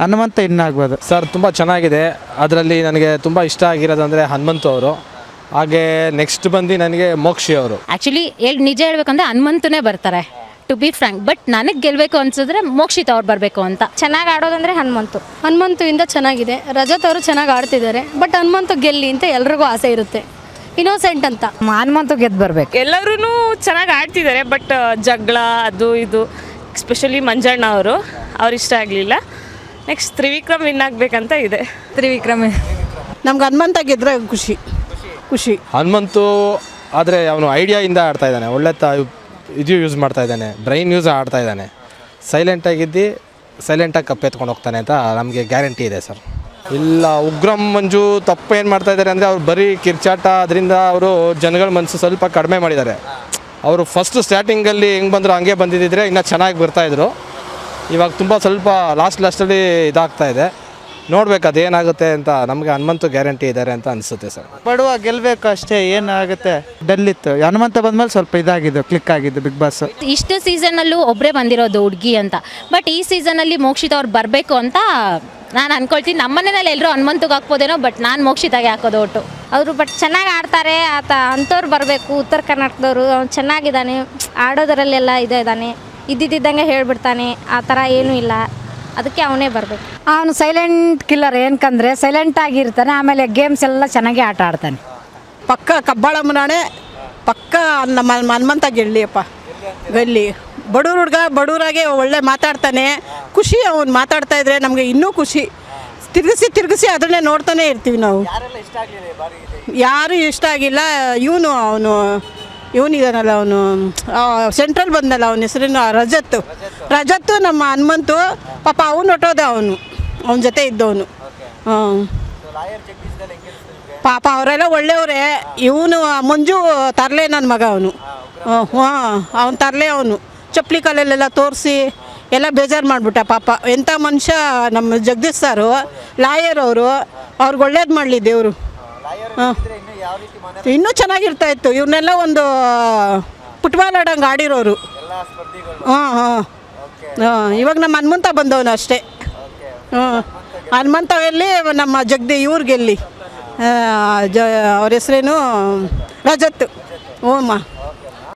Hanumantha ಇನ್ನಾಗ್ಬೋದು sir. ತುಂಬ ಚೆನ್ನಾಗಿದೆ. ಅದರಲ್ಲಿ ನನಗೆ ತುಂಬ ಇಷ್ಟ ಆಗಿರೋದಂದರೆ ಹನುಮಂತು ಅವರು, ಹಾಗೆ ನೆಕ್ಸ್ಟ್ ಬಂದು ನನಗೆ ಮೋಕ್ಷಿ ಅವರು. ಆ್ಯಕ್ಚುಲಿ ನಿಜ ಹೇಳ್ಬೇಕಂದ್ರೆ ಹನುಮಂತನೇ ಬರ್ತಾರೆ ಟು ಬಿ ಫ್ರ್ಯಾಂಕ್. ಬಟ್ ನನಗೆ ಗೆಲ್ಲಬೇಕು ಅನ್ಸಿದ್ರೆ ಮೋಕ್ಷಿತ್ ಅವ್ರು ಬರಬೇಕು ಅಂತ. ಚೆನ್ನಾಗಿ ಆಡೋದಂದರೆ ಹನುಮಂತು ಇಂದ ಚೆನ್ನಾಗಿದೆ. ರಜತ್ ಅವರು ಚೆನ್ನಾಗಿ ಆಡ್ತಿದ್ದಾರೆ. ಬಟ್ ಹನುಮಂತು ಗೆಲ್ಲಿ ಅಂತ ಎಲ್ರಿಗೂ ಆಸೆ ಇರುತ್ತೆ. ಇನ್ನೋಸೆಂಟ್ ಅಂತ ಹನುಮಂತು ಗೆದ್ದು ಬರಬೇಕು. ಎಲ್ಲರೂ ಚೆನ್ನಾಗಿ ಆಡ್ತಿದ್ದಾರೆ. ಬಟ್ ಜಗಳ ಅದು ಇದು, ಎಸ್ಪೆಷಲಿ ಮಂಜಣ್ಣ ಅವ್ರು ಇಷ್ಟ ಆಗಲಿಲ್ಲ. ನೆಕ್ಸ್ಟ್ ತ್ರಿವಿಕ್ರಮ್ ವಿನ್ ಆಗಬೇಕಂತ ಇದೆ. ತ್ರಿವಿಕ್ರಮ್ ನಮ್ಗೆ ಹನುಮಂತ ಗೆದ್ರೆ ಖುಷಿ. ಹನುಮಂತು ಆದರೆ ಅವನು ಐಡಿಯಾಯಿಂದ ಆಡ್ತಾ ಇದ್ದಾನೆ, ಒಳ್ಳೆ ಇದು ಯೂಸ್ ಮಾಡ್ತಾ ಇದ್ದಾನೆ, ಬ್ರೈನ್ ಯೂಸ್ ಆಡ್ತಾ ಇದ್ದಾನೆ. ಸೈಲೆಂಟಾಗಿ ಕಪ್ಪೆತ್ಕೊಂಡು ಹೋಗ್ತಾನೆ ಅಂತ ನಮಗೆ ಗ್ಯಾರಂಟಿ ಇದೆ ಸರ್. ಇಲ್ಲ, ಉಗ್ರಂ ಮಂಜು ತಪ್ಪೇನು ಮಾಡ್ತಾ ಇದ್ದಾರೆ ಅಂದರೆ ಅವ್ರು ಬರೀ ಕಿರ್ಚಾಟ, ಅದರಿಂದ ಅವರು ಜನಗಳ ಮನಸ್ಸು ಸ್ವಲ್ಪ ಕಡಿಮೆ ಮಾಡಿದ್ದಾರೆ. ಅವರು ಫಸ್ಟ್ ಸ್ಟಾರ್ಟಿಂಗಲ್ಲಿ ಹೆಂಗೆ ಬಂದರು ಹಂಗೆ ಬಂದಿದ್ದರೆ ಇನ್ನೂ ಚೆನ್ನಾಗಿ ಬರ್ತಾಯಿದ್ರು. ಇವಾಗ ತುಂಬ ಸ್ವಲ್ಪ ಲಾಸ್ಟಲ್ಲಿ ಇದಾಗ್ತಾ ಇದೆ. ನೋಡ್ಬೇಕು ಅದೇನಾಗುತ್ತೆ ಅಂತ. ನಮಗೆ ಹನುಮಂತು ಗ್ಯಾರಂಟಿ ಇದ್ದಾರೆ ಅಂತ ಅನಿಸುತ್ತೆ ಸರ್. ಬಡವ ಗೆಲ್ಲಬೇಕು ಅಷ್ಟೇ, ಏನಾಗುತ್ತೆ. ಡಲ್ಲಿತ್ತು, ಹನುಮಂತ ಬಂದಮೇಲೆ ಸ್ವಲ್ಪ ಇದಾಗಿದ್ದು, ಕ್ಲಿಕ್ ಆಗಿದ್ದು ಬಿಗ್ ಬಾಸ್. ಇಷ್ಟು ಸೀಸನಲ್ಲೂ ಒಬ್ಬರೇ ಬಂದಿರೋದು ಹುಡುಗಿ ಅಂತ. ಬಟ್ ಈ ಸೀಸನಲ್ಲಿ ಮೋಕ್ಷಿತ್ ಅವ್ರು ಬರಬೇಕು ಅಂತ ನಾನು ಅನ್ಕೊಳ್ತೀನಿ. ನಮ್ಮ ಮನೆಯಲ್ಲಿ ಎಲ್ಲರೂ ಹನುಮಂತಗೆ ಹಾಕ್ಬೋದೇನೋ, ಬಟ್ ನಾನು ಮೋಕ್ಷಿತಾಗೆ ಹಾಕೋದು ಒಟ್ಟು. ಅವರು ಬಟ್ ಚೆನ್ನಾಗಿ ಆಡ್ತಾರೆ. ಅಂಥವ್ರು ಬರಬೇಕು. ಉತ್ತರ ಕರ್ನಾಟಕದವರು ಅವ್ನು ಚೆನ್ನಾಗಿದ್ದಾನೆ, ಆಡೋದರಲ್ಲೆಲ್ಲ ಇದ್ದಾನೆ, ಇದ್ದಿದ್ದಂಗೆ ಹೇಳ್ಬಿಡ್ತಾನೆ. ಆ ಥರ ಏನೂ ಇಲ್ಲ, ಅದಕ್ಕೆ ಅವನೇ ಬರಬೇಕು. ಅವನು ಸೈಲೆಂಟ್ ಕಿಲ್ಲರ್. ಏನಕ್ಕಂದರೆ ಸೈಲೆಂಟ್ ಆಗಿರ್ತಾನೆ, ಆಮೇಲೆ ಗೇಮ್ಸ್ ಎಲ್ಲ ಚೆನ್ನಾಗಿ ಆಟ ಆಡ್ತಾನೆ. ಪಕ್ಕ ಕಬ್ಬಾಳ ಮುನಾಣೆ ಪಕ್ಕ ನಮ್ಮ ಹನುಮಂತ ಗೆಲ್ಲಿಯಪ್ಪ, ಗೆಲ್ಲಿ. ಬಡವ್ರ ಹುಡುಗ ಬಡವರಾಗೆ ಒಳ್ಳೆ ಮಾತಾಡ್ತಾನೆ. ಖುಷಿ ಅವ್ನು ಮಾತಾಡ್ತಾ ಇದ್ರೆ ನಮಗೆ ಇನ್ನೂ ಖುಷಿ. ತಿರುಗಿಸಿ ಅದನ್ನೇ ನೋಡ್ತಾನೆ ಇರ್ತೀವಿ ನಾವು. ಯಾರು ಇಷ್ಟ ಆಗಿಲ್ಲ. ಇವನಿದಾನಲ್ಲ, ಅವನು ಸೆಂಟ್ರಲ್ ಬಂದಲ್ಲ, ಅವನ ಹೆಸರೇನು ರಜತ್ತು ನಮ್ಮ ಹನುಮಂತು. ಪಾಪ ಅವನು ಹೊಟ್ಟೋದ, ಅವನ ಜೊತೆ ಇದ್ದವನು. ಪಾಪ ಅವರೆಲ್ಲ ಒಳ್ಳೆಯವರೇ. ಇವನು ಮಂಜು ತರಲೆ ನನ್ನ ಮಗ. ಅವನು ತರಲೆ. ಅವನು ಚಪ್ಪಲಿ ಕಾಲಲ್ಲೆಲ್ಲ ತೋರಿಸಿ ಎಲ್ಲ ಬೇಜಾರು ಮಾಡಿಬಿಟ್ಟ ಪಾಪ. ಎಂಥ ಮನುಷ್ಯ ನಮ್ಮ ಜಗದೀಶ್ ಸಾರು, ಲಾಯರ್ ಅವರು. ಅವ್ರಿಗೆ ಒಳ್ಳೇದು ಮಾಡಲಿ ದೇವರು. ಇನ್ನೂ ಚೆನ್ನಾಗಿರ್ತಾ ಇತ್ತು. ಇವ್ರನ್ನೆಲ್ಲ ಒಂದು ಫುಟ್ಬಾಲ್ ಆಡಂಗೆ ಆಡಿರೋರು. ಇವಾಗ ನಮ್ಮ ಹನುಮಂತ ಬಂದವನು ಅಷ್ಟೇ. ಹನುಮಂತ ಗೆಲ್ಲಿ, ನಮ್ಮ ಇವ್ರಿಗೆಲ್ಲಿ ಅವ್ರ ಹೆಸರೇನು ರಜತ್. ಓಮ್ಮ